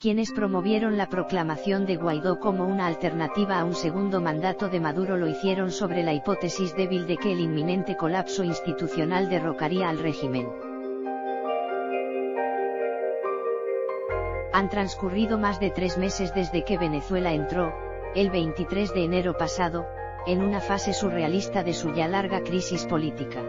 Quienes promovieron la proclamación de Guaidó como una alternativa a un segundo mandato de Maduro lo hicieron sobre la hipótesis débil de que el inminente colapso institucional derrocaría al régimen. Han transcurrido más de 3 meses desde que Venezuela entró, el 23 de enero pasado, en una fase surrealista de su ya larga crisis política.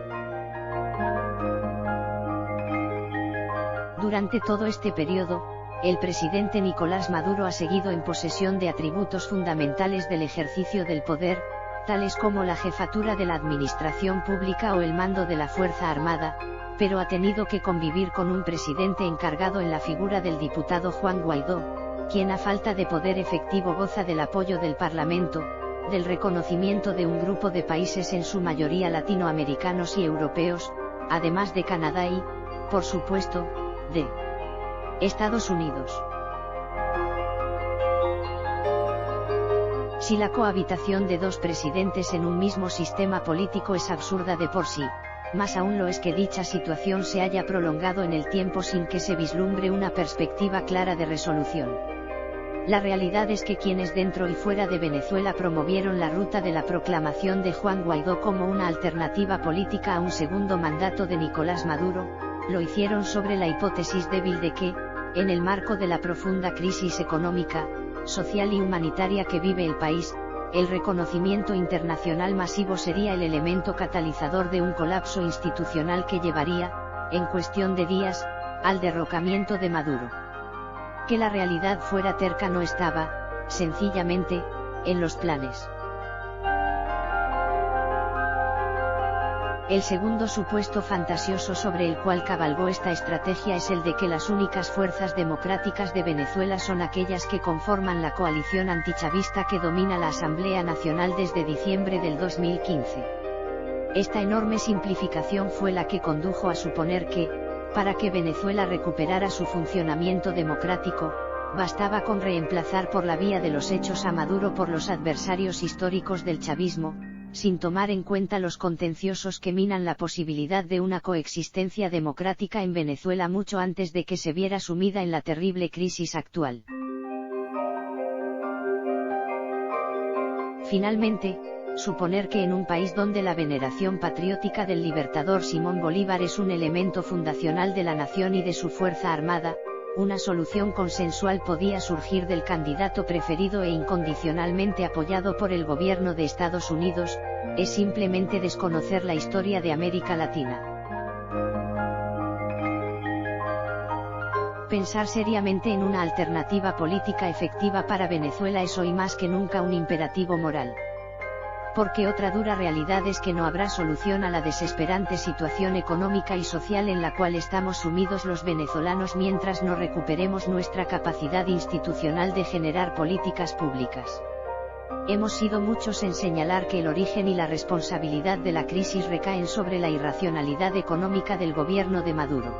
Durante todo este periodo, el presidente Nicolás Maduro ha seguido en posesión de atributos fundamentales del ejercicio del poder, tales como la jefatura de la administración pública o el mando de la Fuerza Armada, pero ha tenido que convivir con un presidente encargado en la figura del diputado Juan Guaidó, quien a falta de poder efectivo goza del apoyo del Parlamento, del reconocimiento de un grupo de países en su mayoría latinoamericanos y europeos, además de Canadá y, por supuesto, de Estados Unidos. Si la cohabitación de dos presidentes en un mismo sistema político es absurda de por sí, más aún lo es que dicha situación se haya prolongado en el tiempo sin que se vislumbre una perspectiva clara de resolución. La realidad es que quienes dentro y fuera de Venezuela promovieron la ruta de la proclamación de Juan Guaidó como una alternativa política a un segundo mandato de Nicolás Maduro, lo hicieron sobre la hipótesis débil de que, en el marco de la profunda crisis económica, social y humanitaria que vive el país, el reconocimiento internacional masivo sería el elemento catalizador de un colapso institucional que llevaría, en cuestión de días, al derrocamiento de Maduro. Que la realidad fuera terca no estaba, sencillamente, en los planes. El segundo supuesto fantasioso sobre el cual cabalgó esta estrategia es el de que las únicas fuerzas democráticas de Venezuela son aquellas que conforman la coalición antichavista que domina la Asamblea Nacional desde diciembre del 2015. Esta enorme simplificación fue la que condujo a suponer que, para que Venezuela recuperara su funcionamiento democrático, bastaba con reemplazar por la vía de los hechos a Maduro por los adversarios históricos del chavismo, sin tomar en cuenta los contenciosos que minan la posibilidad de una coexistencia democrática en Venezuela mucho antes de que se viera sumida en la terrible crisis actual. Finalmente, suponer que en un país donde la veneración patriótica del libertador Simón Bolívar es un elemento fundacional de la nación y de su fuerza armada, una solución consensual podía surgir del candidato preferido e incondicionalmente apoyado por el gobierno de Estados Unidos, es simplemente desconocer la historia de América Latina. Pensar seriamente en una alternativa política efectiva para Venezuela es hoy más que nunca un imperativo moral. Porque otra dura realidad es que no habrá solución a la desesperante situación económica y social en la cual estamos sumidos los venezolanos mientras no recuperemos nuestra capacidad institucional de generar políticas públicas. Hemos sido muchos en señalar que el origen y la responsabilidad de la crisis recaen sobre la irracionalidad económica del gobierno de Maduro.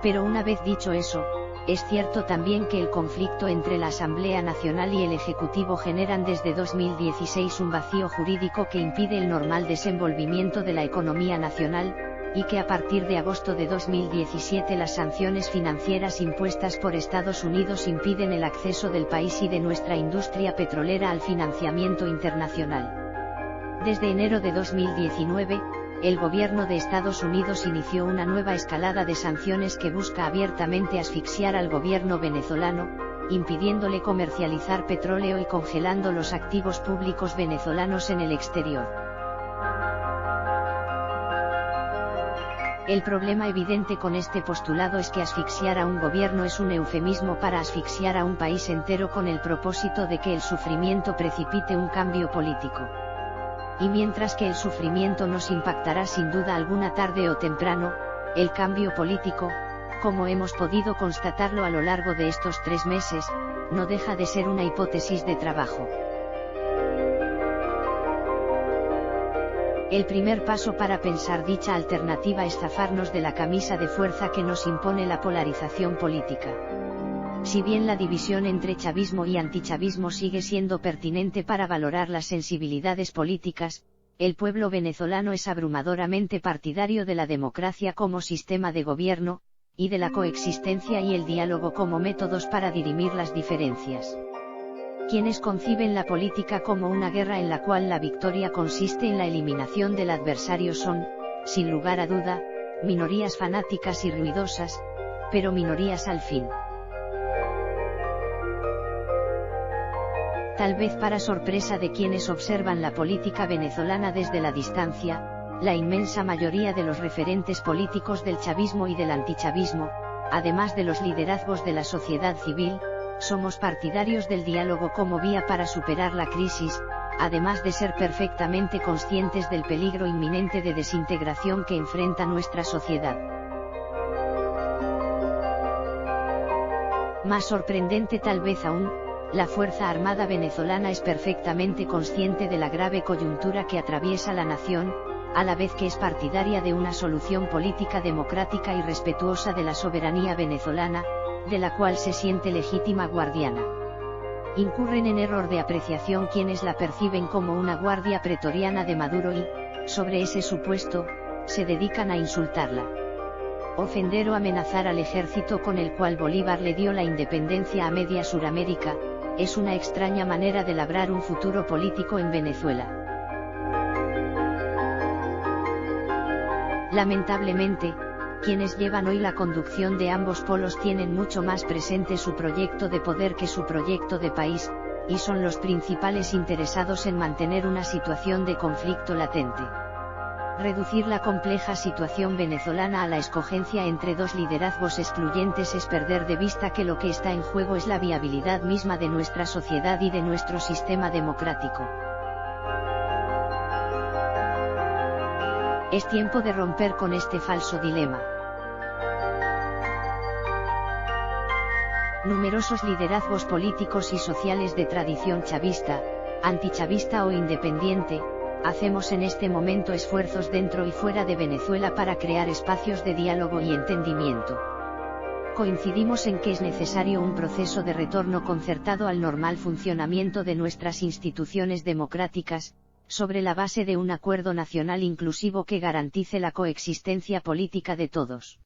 Pero una vez dicho eso, es cierto también que el conflicto entre la Asamblea Nacional y el Ejecutivo generan desde 2016 un vacío jurídico que impide el normal desenvolvimiento de la economía nacional, y que a partir de agosto de 2017 las sanciones financieras impuestas por Estados Unidos impiden el acceso del país y de nuestra industria petrolera al financiamiento internacional. Desde enero de 2019, el gobierno de Estados Unidos inició una nueva escalada de sanciones que busca abiertamente asfixiar al gobierno venezolano, impidiéndole comercializar petróleo y congelando los activos públicos venezolanos en el exterior. El problema evidente con este postulado es que asfixiar a un gobierno es un eufemismo para asfixiar a un país entero con el propósito de que el sufrimiento precipite un cambio político. Y mientras que el sufrimiento nos impactará sin duda alguna tarde o temprano, el cambio político, como hemos podido constatarlo a lo largo de estos 3 meses, no deja de ser una hipótesis de trabajo. El primer paso para pensar dicha alternativa es zafarnos de la camisa de fuerza que nos impone la polarización política. Si bien la división entre chavismo y antichavismo sigue siendo pertinente para valorar las sensibilidades políticas, el pueblo venezolano es abrumadoramente partidario de la democracia como sistema de gobierno, y de la coexistencia y el diálogo como métodos para dirimir las diferencias. Quienes conciben la política como una guerra en la cual la victoria consiste en la eliminación del adversario son, sin lugar a duda, minorías fanáticas y ruidosas, pero minorías al fin. Tal vez para sorpresa de quienes observan la política venezolana desde la distancia, la inmensa mayoría de los referentes políticos del chavismo y del antichavismo, además de los liderazgos de la sociedad civil, somos partidarios del diálogo como vía para superar la crisis, además de ser perfectamente conscientes del peligro inminente de desintegración que enfrenta nuestra sociedad. Más sorprendente tal vez aún, la Fuerza Armada venezolana es perfectamente consciente de la grave coyuntura que atraviesa la nación, a la vez que es partidaria de una solución política democrática y respetuosa de la soberanía venezolana, de la cual se siente legítima guardiana. Incurren en error de apreciación quienes la perciben como una guardia pretoriana de Maduro y, sobre ese supuesto, se dedican a insultarla. Ofender o amenazar al ejército con el cual Bolívar le dio la independencia a media Suramérica, es una extraña manera de labrar un futuro político en Venezuela. Lamentablemente, quienes llevan hoy la conducción de ambos polos tienen mucho más presente su proyecto de poder que su proyecto de país, y son los principales interesados en mantener una situación de conflicto latente. Reducir la compleja situación venezolana a la escogencia entre dos liderazgos excluyentes es perder de vista que lo que está en juego es la viabilidad misma de nuestra sociedad y de nuestro sistema democrático. Es tiempo de romper con este falso dilema. Numerosos liderazgos políticos y sociales de tradición chavista, antichavista o independiente, hacemos en este momento esfuerzos dentro y fuera de Venezuela para crear espacios de diálogo y entendimiento. Coincidimos en que es necesario un proceso de retorno concertado al normal funcionamiento de nuestras instituciones democráticas, sobre la base de un acuerdo nacional inclusivo que garantice la coexistencia política de todos.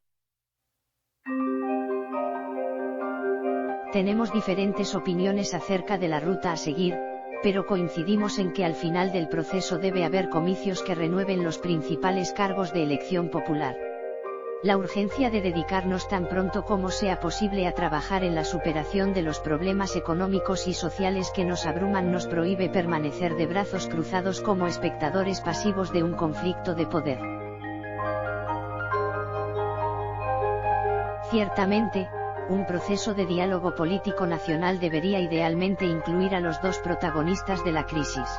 Tenemos diferentes opiniones acerca de la ruta a seguir, pero coincidimos en que al final del proceso debe haber comicios que renueven los principales cargos de elección popular. La urgencia de dedicarnos tan pronto como sea posible a trabajar en la superación de los problemas económicos y sociales que nos abruman nos prohíbe permanecer de brazos cruzados como espectadores pasivos de un conflicto de poder. Ciertamente, un proceso de diálogo político nacional debería idealmente incluir a los dos protagonistas de la crisis.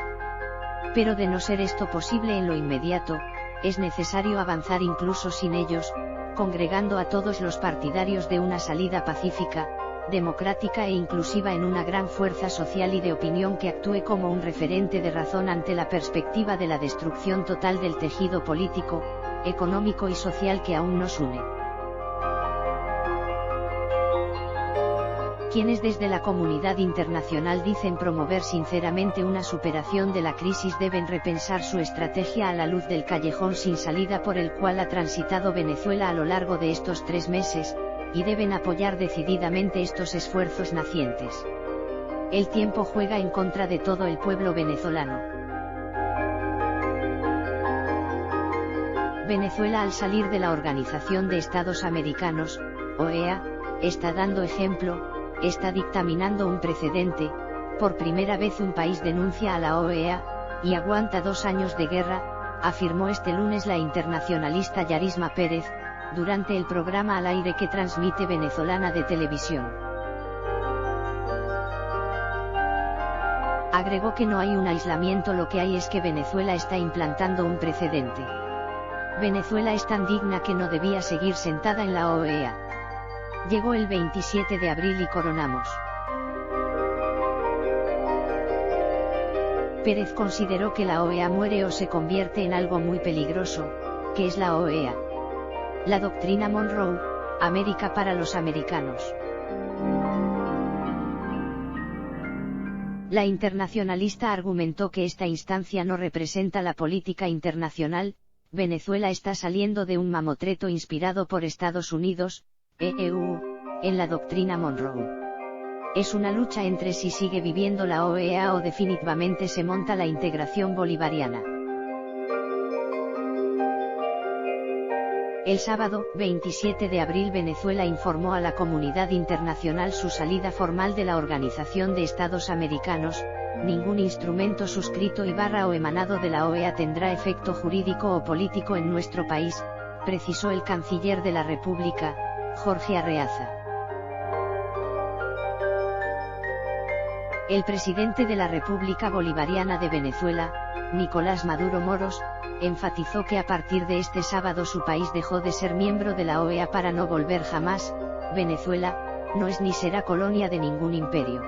Pero de no ser esto posible en lo inmediato, es necesario avanzar incluso sin ellos, congregando a todos los partidarios de una salida pacífica, democrática e inclusiva en una gran fuerza social y de opinión que actúe como un referente de razón ante la perspectiva de la destrucción total del tejido político, económico y social que aún nos une. Quienes desde la comunidad internacional dicen promover sinceramente una superación de la crisis deben repensar su estrategia a la luz del callejón sin salida por el cual ha transitado Venezuela a lo largo de estos 3 meses, y deben apoyar decididamente estos esfuerzos nacientes. El tiempo juega en contra de todo el pueblo venezolano. Venezuela al salir de la Organización de Estados Americanos, OEA, está dando ejemplo, está dictaminando un precedente. Por primera vez un país denuncia a la OEA, y aguanta 2 años de guerra, afirmó este lunes la internacionalista Yarisma Pérez, durante el programa al aire que transmite Venezolana de Televisión. Agregó que no hay un aislamiento, lo que hay es que Venezuela está implantando un precedente. Venezuela es tan digna que no debía seguir sentada en la OEA. Llegó el 27 de abril y coronamos. Pérez consideró que la OEA muere o se convierte en algo muy peligroso. ¿Qué es la OEA? La doctrina Monroe, América para los americanos. La internacionalista argumentó que esta instancia no representa la política internacional. Venezuela está saliendo de un mamotreto inspirado por Estados Unidos, EU, en la doctrina Monroe. Es una lucha entre si sigue viviendo la OEA o definitivamente se monta la integración bolivariana. El sábado, 27 de abril, Venezuela informó a la comunidad internacional su salida formal de la Organización de Estados Americanos. Ningún instrumento suscrito o emanado de la OEA tendrá efecto jurídico o político en nuestro país, precisó el canciller de la República, Jorge Arreaza. El presidente de la República Bolivariana de Venezuela, Nicolás Maduro Moros, enfatizó que a partir de este sábado su país dejó de ser miembro de la OEA para no volver jamás. Venezuela no es ni será colonia de ningún imperio.